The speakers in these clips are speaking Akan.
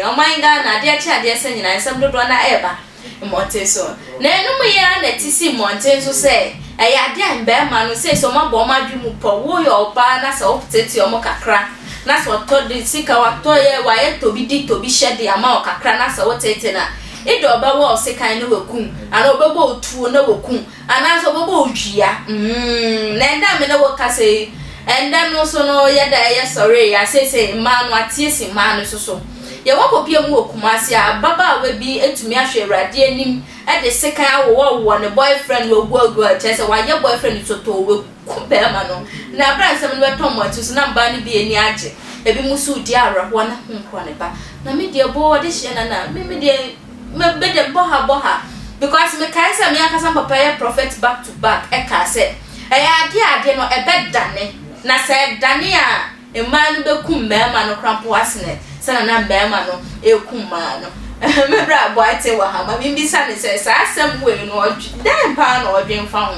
Oh my God, na dear child, dear son, and some do na ever. Monteso. Na no me ya na ti si Monteso say. E ya dia mbe ma no say so ma bo ma dwumu po wo yo ba na so opteti omo kakra. Na so to de sika wa to ye wa ye to bi di to bi shede ama o kakra na so wotete na. E do ba wo sika no wakum. Ana obebo otuo na wakum. Ana so obebo odwia. Na nda me na wo ka say and then also no ye da ye sorry ya say man wa tie si man so. Ye wako pia mu Kumasi a baba we bi etumi ahwe Awurade anim e de sekan wo ne boyfriend wo guagu a chese wa ye boyfriend so to we kubema no na bra nsem no beton mo tu so na mba ne bi eni age e bi musu di arahwo na honkro ne ba na me de bo de hye na me de me be de boha because me kai se me akasa papa ye prophet back to back e ka se e ya ade no e be dane na se dane a e man be kum mema no krampo asene sana na bema no ekuma no me bra boy te wa ha ma bi bisa ne se sa asem we no dan pa no odwen fa ho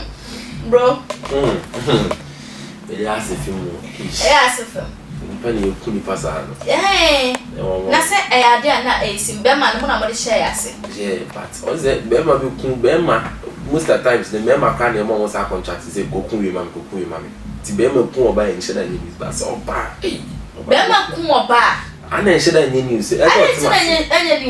bro ele asefim asefim pani ekuni pasa no na se e ade na esim bema no na mo de share ase but oze bema bi kun bema most of the times the bema kan e mo sa contract say kokun we mami ti bema kun oba en sheda ni ba so oba bema kun oba ana sheda any news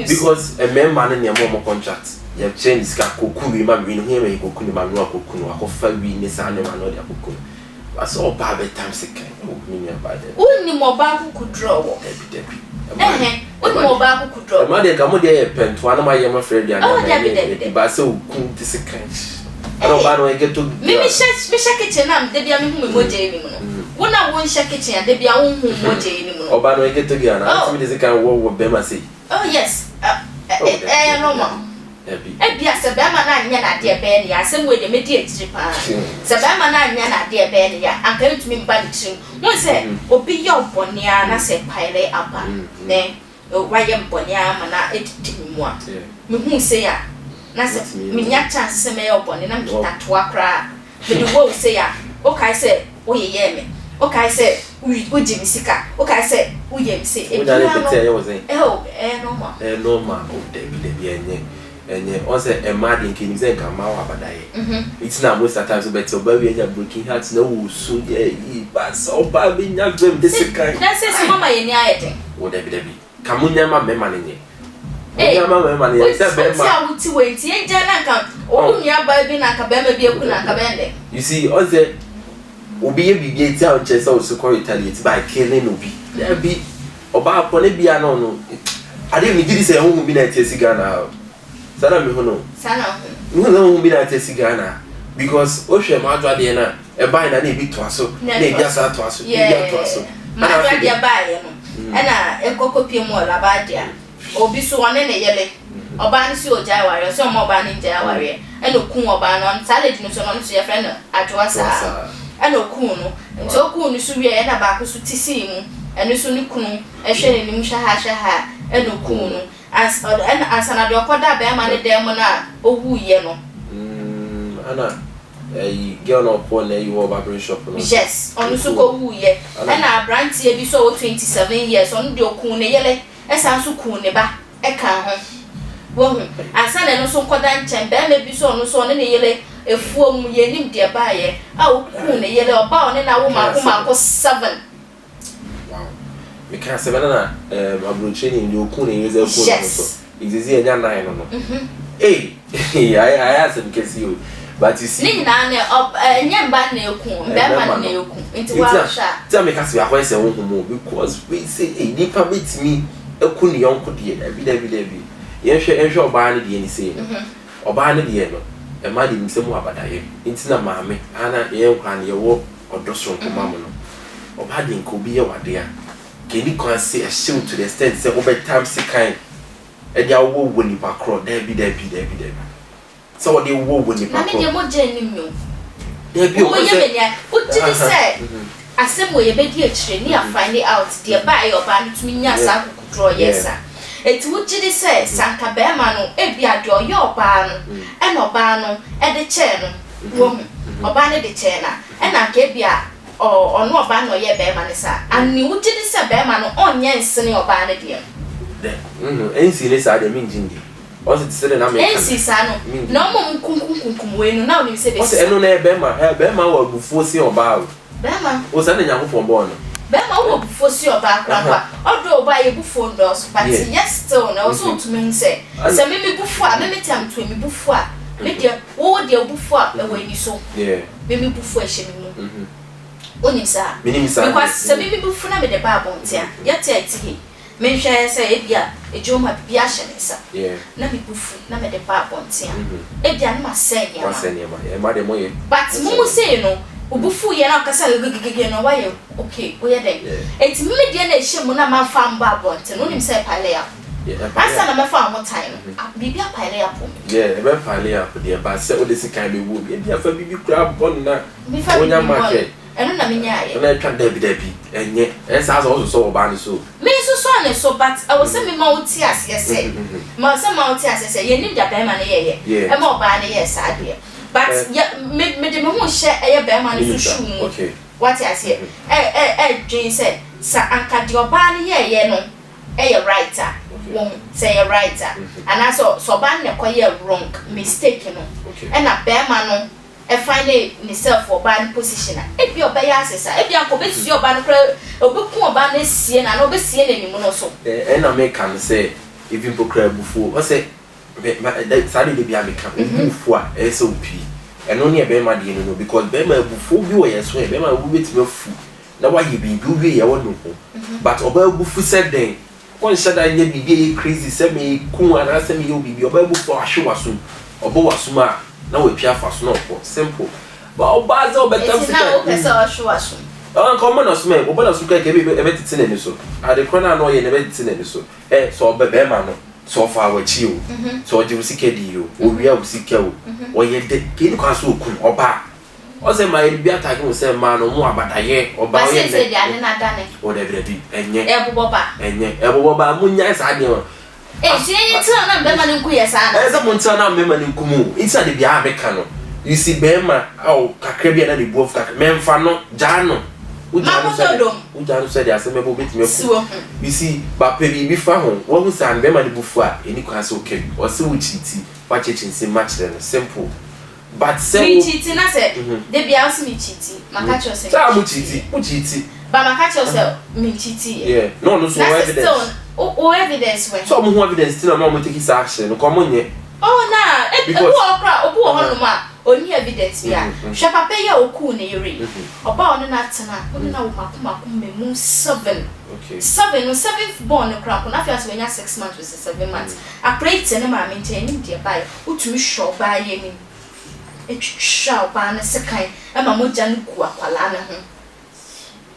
because a member na near more contract you change ska koku we ma we no here we koku ni ma no koku no akofa we ni sa ne ma no dia koku aso ba be time second ni me ba de unni mo ba ku draw debi unni mo ba ku draw ma de ka mo de pento ana ma ye ma friend ya na ba so ku ti second ana ba no e get to me kitchen am de bia me hu me moje ni mo no wona won sha kitchen de bia won hu moje ni mo no oba no e get to ga na ti me de kan wo be ma say oh yes normal bia se be ma na anya na de be ne ya se mo de me di etiri pa se be ma na anya na de be ne ya aka ntumi mba de trim won se obi ye obone a na se paire aba ne wa ye mbone a ma na edidi mu a me hu se ya na se me nya chance se me ye obone na me to akra me de wo se ya o kai se o ye me o kai se u jimi sika o kai se u ye mi se e bia no normal o de enye on say e mad in kin say kan ma wa badaye it's na most of times but oba we nya broken heart na wo so e ba so ba bi nya gbem this kind that says mama ye ni ayete o de bi kamunya ma me ma ne nye mama me ma ne say be ma ti awuti we ti e ja na kan o nya ba bi na ka be ma bi eku na ka bende you see on say obi ye bi ti a on chese o so ko retaliate by killing obi there be oba apone bia no ade mi gidi say hu bi na ti siga na sana me hono bi na te sigana because o hwe ma adwa de na e bai na na bi to aso na e bia sa to aso bia to aso ma adwa de bai no e na e kokopie mu ola ba dia obi so one ne yele oba ni si oja ware so mo ba ni ja ware e no kun oba no salad no so no so ye friend adwa sa e no kun no nti o kun no so wie e na ba ko so tisi mu e no so ni kunu e hwe ni mu shaha e no kun no as na de okoda be ma ne dem na owu ye no ana girl no po na you barber shop no yes onu so ko wu ye na brantie bi so 27 years onu de okun ne yele esan so kun ne ba e kan ho wo hu asa na no so koda nchen be ma bi so onu so ne yele efuo mu ye nim de ba ye a okun ne yele oba one na wo ma ko 7 because na abroche ni ndio ku na yeze ku no so izizi enya nine no I ask him kesi you but you see ni na enya mba na eku mba na eku nti wa sha tell me kasi akwa ese wo mo because we say nipa betimi eku ni yonko de dabi yenhwe oba na de ni say oba na de no e ma de nsemu abadaye nti na maame ana ye nkwa na ye wo odosoro nkoma mo no oba de nkobi ye wade a keni kon say a show to the extent say over time say kind e dia wo ni pakro dabi so what they wo ni pakro na me de mo je ni mu dabi o ye me nya o ti di say asem wo ye be di akire ni a find out de ba ye oba no tumi nya sa kukutro yesa eti wo ti di say sanka be ma no e bia de oye oba no e no oba no e de che no wo oba ne de che na e na ke bia ono oba no ye be ma ne sa ani wo ti di say be ma no onye nsene oba ne de NC is at the Minjindi. Also, it's said, I'm NC Sano. No more kum when now you say, what's no Bema will before see or bow. Bema was sending young for born. Bema will before see your background, although by a buffon doors, but yes, so no, so to me say, so maybe before, maybe time to me before. Maybe what dear before when you saw, maybe before she only sir, because maybe before I made a babble, yet tea. Mention say, a Joe might be ashen, sir. Let me buffoon, not made a babble, Ebian must say, Madam, but Moo say, no, Bufu Yana Casa, why, okay, we are there. It's median Shimuna farm babble, and only say Palea. I said, I'm a farm one time. Be a Palea. Yeah, a Palea, dear, but so this kind of wood. If you have a baby crab on that, before your market. And I can't Debbie, and yet, as I also saw a banner so. Me so, but I was sending more tears, yes, say. Some more tears, say, you need a bearman, yeah, a more banner, yes, I dear. But yet, made the moon share a bearman to shoot. Okay, what I say, Jane said, Sir Uncle, your banner, yeah, no, a writer, won't say a writer, and I saw so banner quite wrong, mistaken, and a bearman. I find myself for bad position. If your biases, if you are convinced your band, a book more band is seen and over seeing any monoso. And I can say, if you book before, I say, Saturday be American, for SOP, and only a Bema Dino, because Bema before you were swear, Bema will wait your food. Now, why you be do I won't know. But Oba Bufu said then, one said I may be crazy, send me cool and answer me, you'll be your Bible for a show as soon, or Boasuma. Now we pay for simple. But Bazo becomes now show. Common or smell, but I can give you a bit in so. I declare no, you never in so. So Bebemano, so far with you. So you see you, we are see you, or you did King Castle or back. Or say my be attacking say man or more about a year or by whatever it be, and yet Eboba, and yet Eboba, Munyas idea. As a Montana member in Kumu, inside the Americano. You see, Bema, oh, Caribbean and the both Memfano, Jano. Ujan said, as a member with me. You see, but baby, be found. What was I, Bema the Buffa, any class okay, or so cheaty, watching so much than simple. But say, cheating, I said, they be asking me cheating. My catcher said, I'm cheating, but my catcher me cheating. Yeah, no evidence. Oh, evidence when some who evidence still a moment take his action. Come on, yeah. Oh, now, because only evidence, yeah. Shall pay your coon, you read about an atana, only now, Makum 7. Okay, 7th born a crap on after when you're 6 months with 7 months. I prayed cinema maintaining dear by who to shall buy any. It shall ban a second, and my mojan guapalana.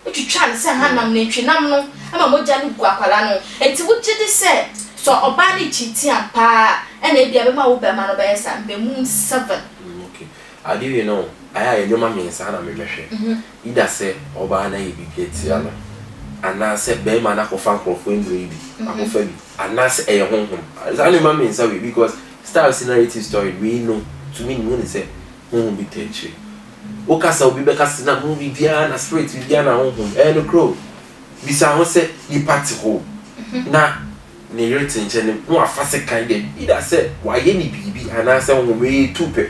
What you trying to say, Hannah, nature, no, I'm a mojan guapalano, and to what you say. So, a body cheating and pa, and maybe a man of best and the moon 7. Okay, I do know. I have a young man, son, I'm a machine. Either say, or banana, you be get and I said, Beman, I can for baby, I can and that's a home. As I remember in Savi, because Stαbs narrative story, we know to me, when they say, won't be teaching. Okasa will be back as a movie, Diana, straight with Diana home, and a crow. Besides, say, you party home. Now, near it and more fast kind of either said, why any baby and I said, way too pay.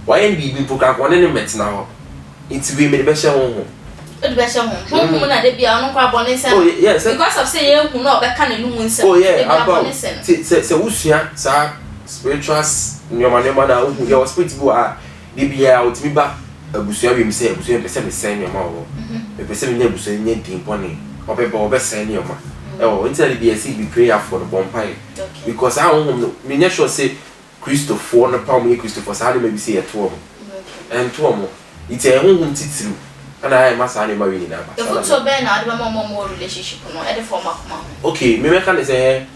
Why any baby book up 1 element now? It's we made the best home. The best home, they be on bonus. Oh, yes, because of saying, who not that kind of woman. Oh, yeah, about says Usia, sir, spirituals, your man, who your spiritual are, they be out me back. A busia, we say, a send your mouth. A person never saying anything pony, or paper best send your mouth. Oh, until the BSC be prayer for the bonfire. Because I don't mean, sure say Christopher, on the palm, Christopher, so maybe say at 12. And 12 it's a home through, and I must animal in that. The foot so bad, I don't more relationship at the form of mom. Okay, me can say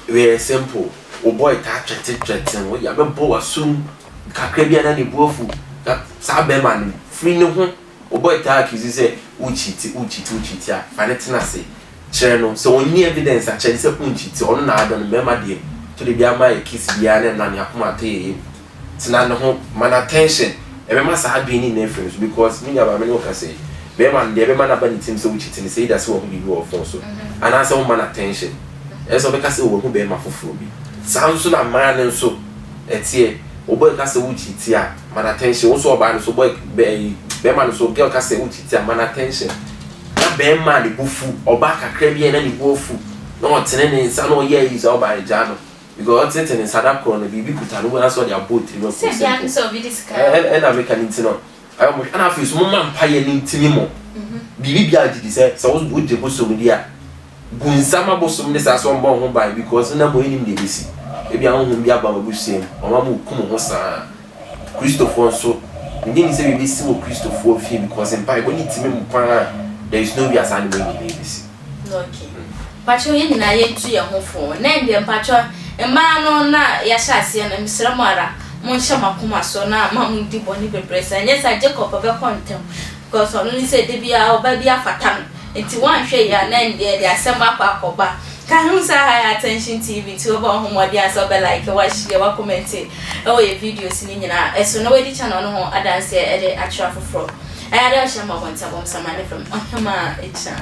very simple. Oh boy, touch it, and what you have a bow soon, Caribbean and the Bofu, that Sabeman, free no home. Oh boy, talk is say, Uchi, Fanatina say. Channel, so only evidence that Chinese punchit on another memory to the Biama kiss Biana and Yakumate. It's not the home man attention. Every must have been in influence because me about many can say, Beman, the man about it so which it say that's what we do also. And answer man attention. ɛsɛ ɔbɛka sɛ wo ho bɛrima foforɔ bi saa nso na mmaa ne nso ɛteɛ ɔbɔ ka sɛ wo cheat a man attention wo so ɔbaa no so boy bɛrima no so girl ka sɛ wo cheat a man attention na bɛrima ne bufu ɔbaa kakra bi na ne bufu na ɔtene ne nsa na ɔyɛ yi sɛ ɔbaa ne gya no because ɔtene ne nsa da korɔ no bibi kuta no na so ɔde abɔ tiri no sɛ bia nso obi disika ɛna meka ne nti no ayo mo ana afei so mo ma mpa yɛ ne ntimi mo bibi bia agidi sɛ wo de bosom di a bunsama bosom ne sa so mbɔ ho ban because na mo enim de besi ebi ahun bi aba babusiem mama mo kum ho saa Christopher so ndi ni say we see mo Christopher fi because mpa go ni timi mo pa there is no way as any way ni besi okay pacho ye nyina ye tu ye ho fo na ndi pacho mma no na ya sha ase na misra mo ara mo nhyɛ makoma so na ma mo di boni bebresa nye sa Jacob be kontem because onu ni say de bia oba bia fata no enti wan hwɛ ya na ndi de asɛm akɔba Can say high attention TV to about home what dia so be like watch your comment oh your videos ni nyina eso no we channel no ho adanse e de actual for I don't share my one time some money from Ohima echa